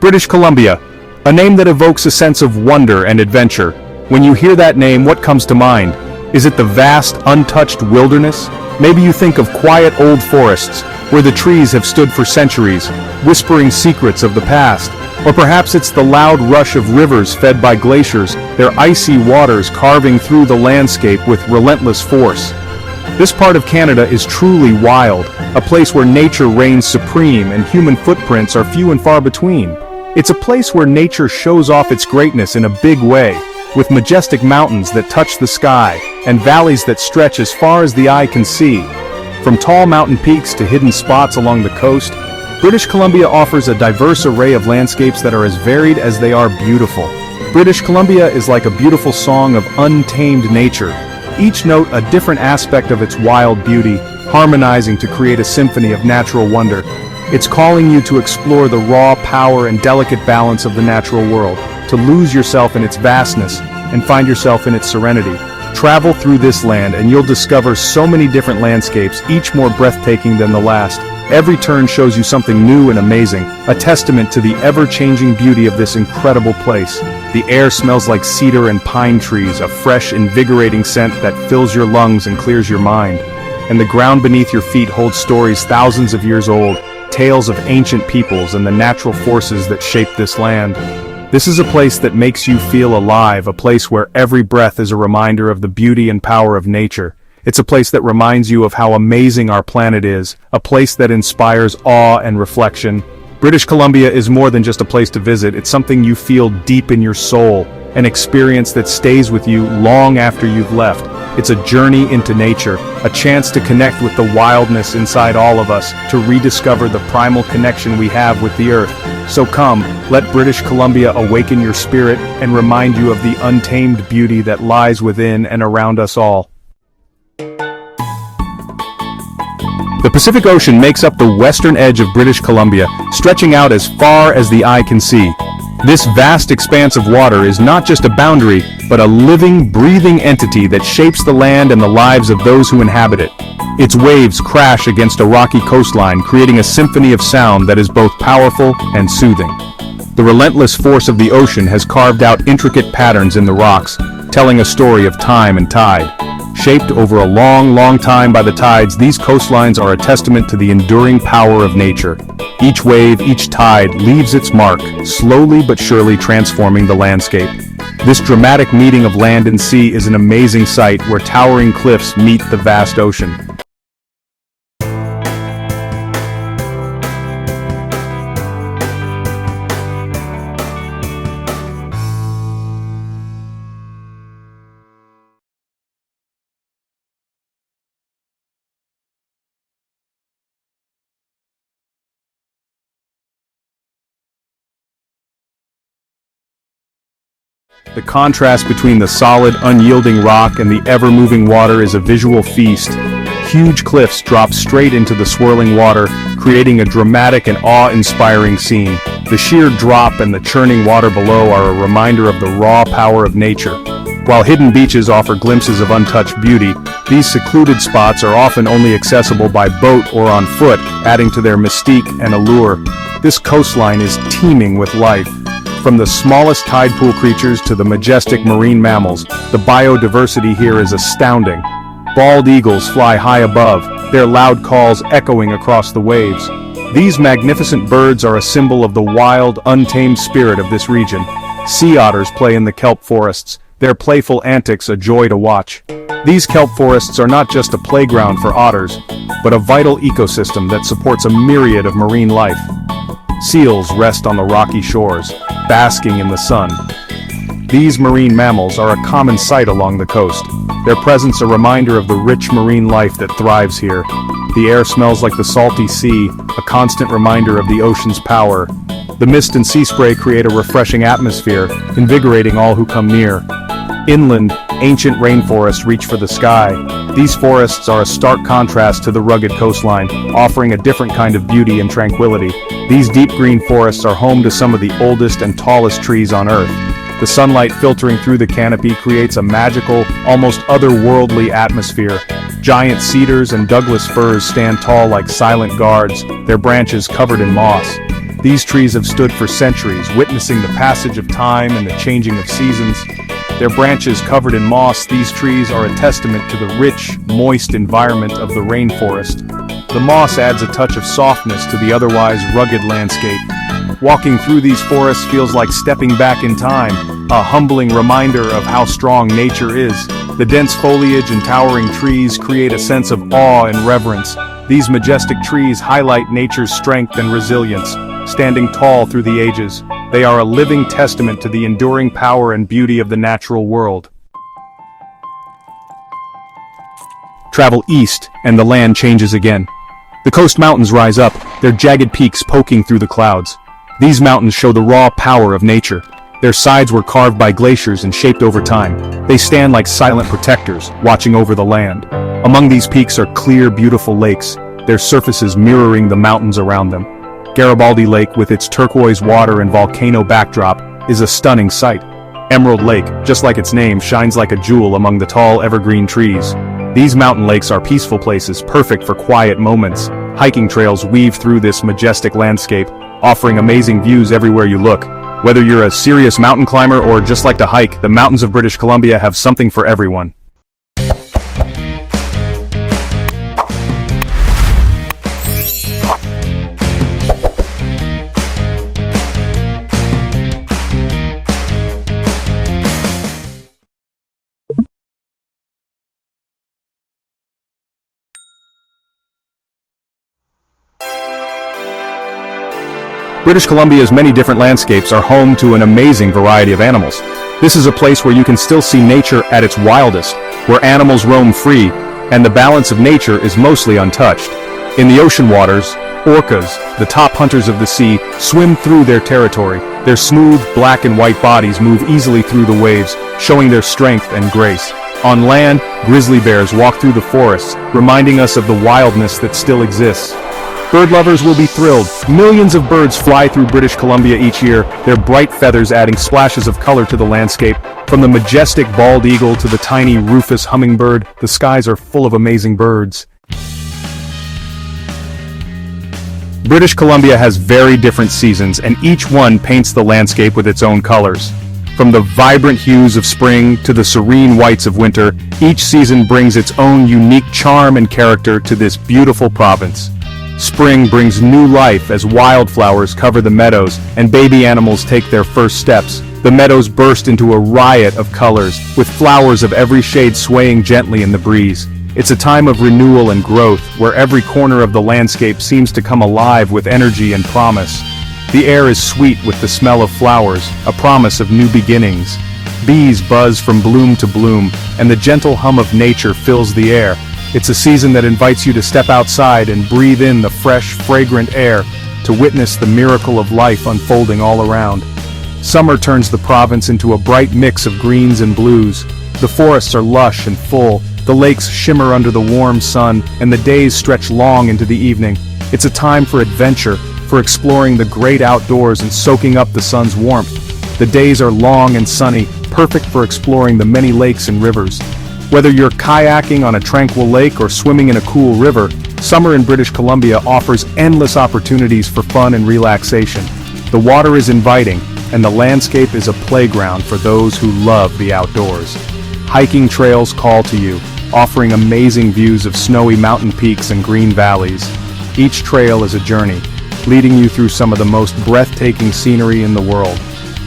British Columbia, a name that evokes a sense of wonder and adventure. When you hear that name, what comes to mind? Is it the vast, untouched wilderness? Maybe you think of quiet old forests, where the trees have stood for centuries, whispering secrets of the past. Or perhaps it's the loud rush of rivers fed by glaciers, their icy waters carving through the landscape with relentless force. This part of Canada is truly wild, a place where nature reigns supreme and human footprints are few and far between. It's a place where nature shows off its greatness in a big way, with majestic mountains that touch the sky and valleys that stretch as far as the eye can see. From tall mountain peaks to hidden spots along the coast, British Columbia offers a diverse array of landscapes that are as varied as they are beautiful. British Columbia is like a beautiful song of untamed nature, each note a different aspect of its wild beauty, harmonizing to create a symphony of natural wonder. It's calling you to explore the raw power and delicate balance of the natural world, to lose yourself in its vastness and find yourself in its serenity. Travel through this land and you'll discover so many different landscapes, each more breathtaking than the last. Every turn shows you something new and amazing, a testament to the ever-changing beauty of this incredible place. The air smells like cedar and pine trees, a fresh, invigorating scent that fills your lungs and clears your mind. And the ground beneath your feet holds stories thousands of years old, tales of ancient peoples and the natural forces that shape this land. This is a place that makes you feel alive, a place where every breath is a reminder of the beauty and power of nature. It's a place that reminds you of how amazing our planet is, a place that inspires awe and reflection. British Columbia is more than just a place to visit, it's something you feel deep in your soul, an experience that stays with you long after you've left. It's a journey into nature, a chance to connect with the wildness inside all of us, to rediscover the primal connection we have with the earth. So come, let British Columbia awaken your spirit and remind you of the untamed beauty that lies within and around us all. The Pacific Ocean makes up the western edge of British Columbia, stretching out as far as the eye can see. This vast expanse of water is not just a boundary, but a living, breathing entity that shapes the land and the lives of those who inhabit it. Its waves crash against a rocky coastline, creating a symphony of sound that is both powerful and soothing. The relentless force of the ocean has carved out intricate patterns in the rocks, telling a story of time and tide. Shaped over a long time by the tides, these coastlines are a testament to the enduring power of nature. Each wave, each tide leaves its mark, slowly but surely transforming the landscape. This dramatic meeting of land and sea is an amazing sight where towering cliffs meet the vast ocean. The contrast between the solid, unyielding rock and the ever-moving water is a visual feast. Huge cliffs drop straight into the swirling water, creating a dramatic and awe-inspiring scene. The sheer drop and the churning water below are a reminder of the raw power of nature. While hidden beaches offer glimpses of untouched beauty, these secluded spots are often only accessible by boat or on foot, adding to their mystique and allure. This coastline is teeming with life. From the smallest tide pool creatures to the majestic marine mammals, the biodiversity here is astounding. Bald eagles fly high above, their loud calls echoing across the waves. These magnificent birds are a symbol of the wild, untamed spirit of this region. Sea otters play in the kelp forests, their playful antics a joy to watch. These kelp forests are not just a playground for otters, but a vital ecosystem that supports a myriad of marine life. Seals rest on the rocky shores, basking in the sun. These marine mammals are a common sight along the coast, their presence a reminder of the rich marine life that thrives here. The air smells like the salty sea, a constant reminder of the ocean's power. The mist and sea spray create a refreshing atmosphere, invigorating all who come near. Inland, ancient rainforests reach for the sky. These forests are a stark contrast to the rugged coastline, offering a different kind of beauty and tranquility. These deep green forests are home to some of the oldest and tallest trees on Earth. The sunlight filtering through the canopy creates a magical, almost otherworldly atmosphere. Giant cedars and Douglas firs stand tall like silent guards, their branches covered in moss. These trees have stood for centuries, witnessing the passage of time and the changing of seasons. Their branches covered in moss, these trees are a testament to the rich, moist environment of the rainforest. The moss adds a touch of softness to the otherwise rugged landscape. Walking through these forests feels like stepping back in time, a humbling reminder of how strong nature is. The dense foliage and towering trees create a sense of awe and reverence. These majestic trees highlight nature's strength and resilience, standing tall through the ages. They are a living testament to the enduring power and beauty of the natural world. Travel east, and the land changes again. The coast mountains rise up, their jagged peaks poking through the clouds. These mountains show the raw power of nature. Their sides were carved by glaciers and shaped over time. They stand like silent protectors, watching over the land. Among these peaks are clear, beautiful lakes, their surfaces mirroring the mountains around them. Garibaldi Lake, with its turquoise water and volcano backdrop, is a stunning sight. Emerald Lake, just like its name, shines like a jewel among the tall evergreen trees. These mountain lakes are peaceful places, perfect for quiet moments. Hiking trails weave through this majestic landscape, offering amazing views everywhere you look. Whether you're a serious mountain climber or just like to hike, the mountains of British Columbia have something for everyone. British Columbia's many different landscapes are home to an amazing variety of animals. This is a place where you can still see nature at its wildest, where animals roam free, and the balance of nature is mostly untouched. In the ocean waters, orcas, the top hunters of the sea, swim through their territory. Their smooth, black and white bodies move easily through the waves, showing their strength and grace. On land, grizzly bears walk through the forests, reminding us of the wildness that still exists. Bird lovers will be thrilled. Millions of birds fly through British Columbia each year, their bright feathers adding splashes of color to the landscape. From the majestic bald eagle to the tiny rufous hummingbird, the skies are full of amazing birds. British Columbia has very different seasons, and each one paints the landscape with its own colors. From the vibrant hues of spring to the serene whites of winter, each season brings its own unique charm and character to this beautiful province. Spring brings new life as wildflowers cover the meadows and baby animals take their first steps. The meadows burst into a riot of colors, with flowers of every shade swaying gently in the breeze. It's a time of renewal and growth, where every corner of the landscape seems to come alive with energy and promise. The air is sweet with the smell of flowers, a promise of new beginnings. Bees buzz from bloom to bloom, and the gentle hum of nature fills the air. It's a season that invites you to step outside and breathe in the fresh, fragrant air, to witness the miracle of life unfolding all around. Summer turns the province into a bright mix of greens and blues. The forests are lush and full, the lakes shimmer under the warm sun, and the days stretch long into the evening. It's a time for adventure, for exploring the great outdoors and soaking up the sun's warmth. The days are long and sunny, perfect for exploring the many lakes and rivers. Whether you're kayaking on a tranquil lake or swimming in a cool river, summer in British Columbia offers endless opportunities for fun and relaxation. The water is inviting, and the landscape is a playground for those who love the outdoors. Hiking trails call to you, offering amazing views of snowy mountain peaks and green valleys. Each trail is a journey, leading you through some of the most breathtaking scenery in the world.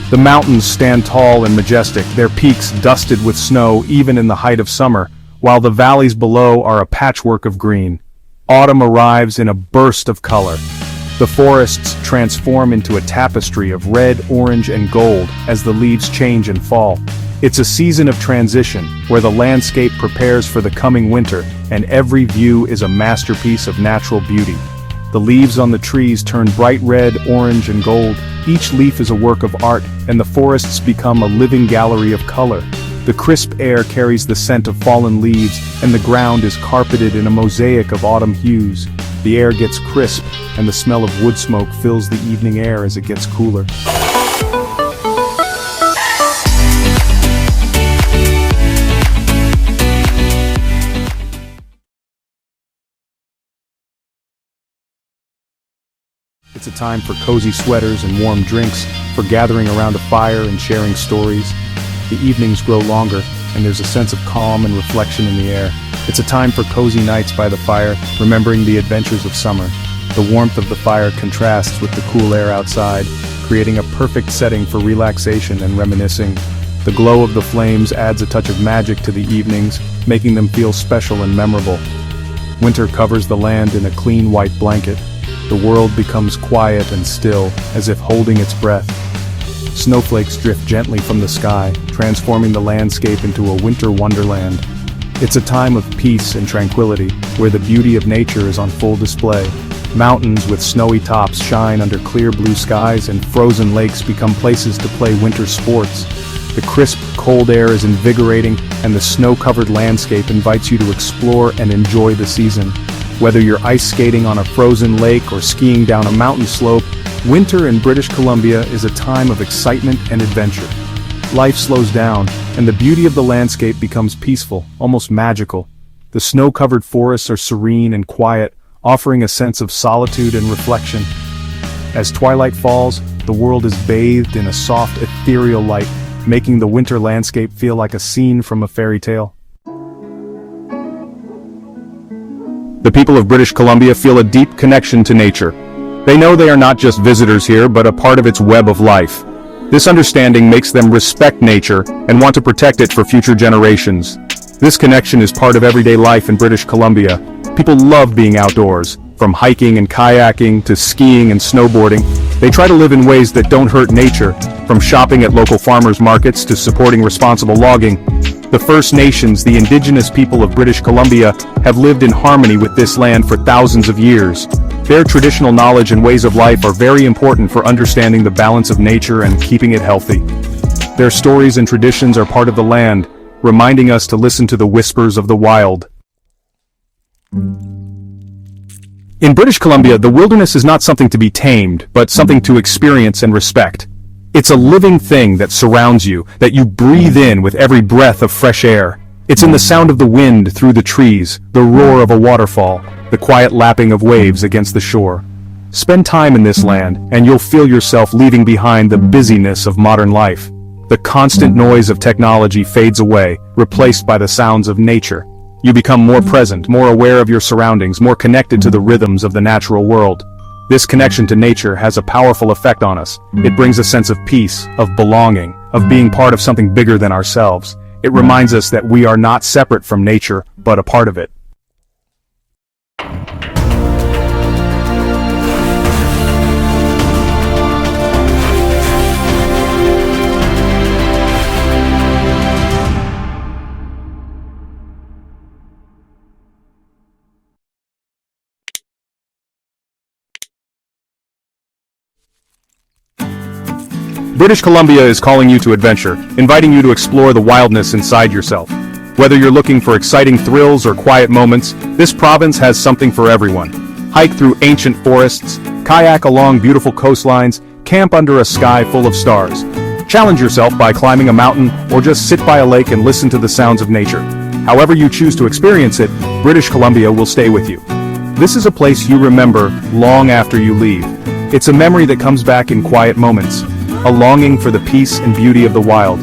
The mountains stand tall and majestic, their peaks dusted with snow even in the height of summer, while the valleys below are a patchwork of green. Autumn arrives in a burst of color. The forests transform into a tapestry of red, orange, and gold as the leaves change and fall. It's a season of transition, where the landscape prepares for the coming winter, and every view is a masterpiece of natural beauty. The leaves on the trees turn bright red, orange, and gold. Each leaf is a work of art, and the forests become a living gallery of color. The crisp air carries the scent of fallen leaves, and the ground is carpeted in a mosaic of autumn hues. The air gets crisp, and the smell of wood smoke fills the evening air as it gets cooler. It's a time for cozy sweaters and warm drinks, for gathering around a fire and sharing stories. The evenings grow longer, and there's a sense of calm and reflection in the air. It's a time for cozy nights by the fire, remembering the adventures of summer. The warmth of the fire contrasts with the cool air outside, creating a perfect setting for relaxation and reminiscing. The glow of the flames adds a touch of magic to the evenings, making them feel special and memorable. Winter covers the land in a clean white blanket. The world becomes quiet and still, as if holding its breath. Snowflakes drift gently from the sky, transforming the landscape into a winter wonderland. It's a time of peace and tranquility, where the beauty of nature is on full display. Mountains with snowy tops shine under clear blue skies, and frozen lakes become places to play winter sports. The crisp, cold air is invigorating, and the snow-covered landscape invites you to explore and enjoy the season. Whether you're ice skating on a frozen lake or skiing down a mountain slope, winter in British Columbia is a time of excitement and adventure. Life slows down, and the beauty of the landscape becomes peaceful, almost magical. The snow-covered forests are serene and quiet, offering a sense of solitude and reflection. As twilight falls, the world is bathed in a soft, ethereal light, making the winter landscape feel like a scene from a fairy tale. The people of British Columbia feel a deep connection to nature. They know they are not just visitors here, but a part of its web of life. This understanding makes them respect nature and want to protect it for future generations. This connection is part of everyday life in British Columbia. People love being outdoors, from hiking and kayaking to skiing and snowboarding. They try to live in ways that don't hurt nature, from shopping at local farmers markets to supporting responsible logging. The First Nations, the Indigenous people of British Columbia, have lived in harmony with this land for thousands of years. Their traditional knowledge and ways of life are very important for understanding the balance of nature and keeping it healthy. Their stories and traditions are part of the land, reminding us to listen to the whispers of the wild. In British Columbia, the wilderness is not something to be tamed, but something to experience and respect. It's a living thing that surrounds you, that you breathe in with every breath of fresh air. It's in the sound of the wind through the trees, the roar of a waterfall, the quiet lapping of waves against the shore. Spend time in this land, and you'll feel yourself leaving behind the busyness of modern life. The constant noise of technology fades away, replaced by the sounds of nature. You become more present, more aware of your surroundings, more connected to the rhythms of the natural world. This connection to nature has a powerful effect on us. It brings a sense of peace, of belonging, of being part of something bigger than ourselves. It reminds us that we are not separate from nature, but a part of it. British Columbia is calling you to adventure, inviting you to explore the wildness inside yourself. Whether you're looking for exciting thrills or quiet moments, this province has something for everyone. Hike through ancient forests, kayak along beautiful coastlines, camp under a sky full of stars. Challenge yourself by climbing a mountain or just sit by a lake and listen to the sounds of nature. However you choose to experience it, British Columbia will stay with you. This is a place you remember long after you leave. It's a memory that comes back in quiet moments. A longing for the peace and beauty of the wild.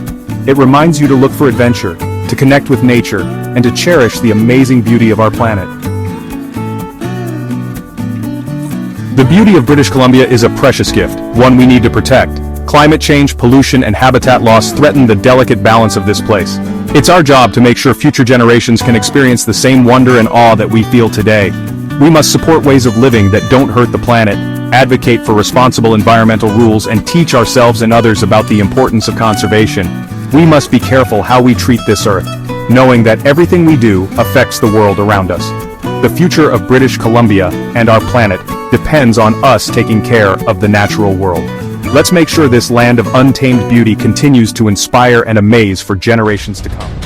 It reminds you to look for adventure, to connect with nature, and to cherish the amazing beauty of our planet. The beauty of British Columbia is a precious gift, one we need to protect. Climate change, pollution, and habitat loss threaten the delicate balance of this place. It's our job to make sure future generations can experience the same wonder and awe that we feel today. We must support ways of living that don't hurt the planet, advocate for responsible environmental rules, and teach ourselves and others about the importance of conservation. We must be careful how we treat this earth, knowing that everything we do affects the world around us. The future of British Columbia and our planet depends on us taking care of the natural world. Let's make sure this land of untamed beauty continues to inspire and amaze for generations to come.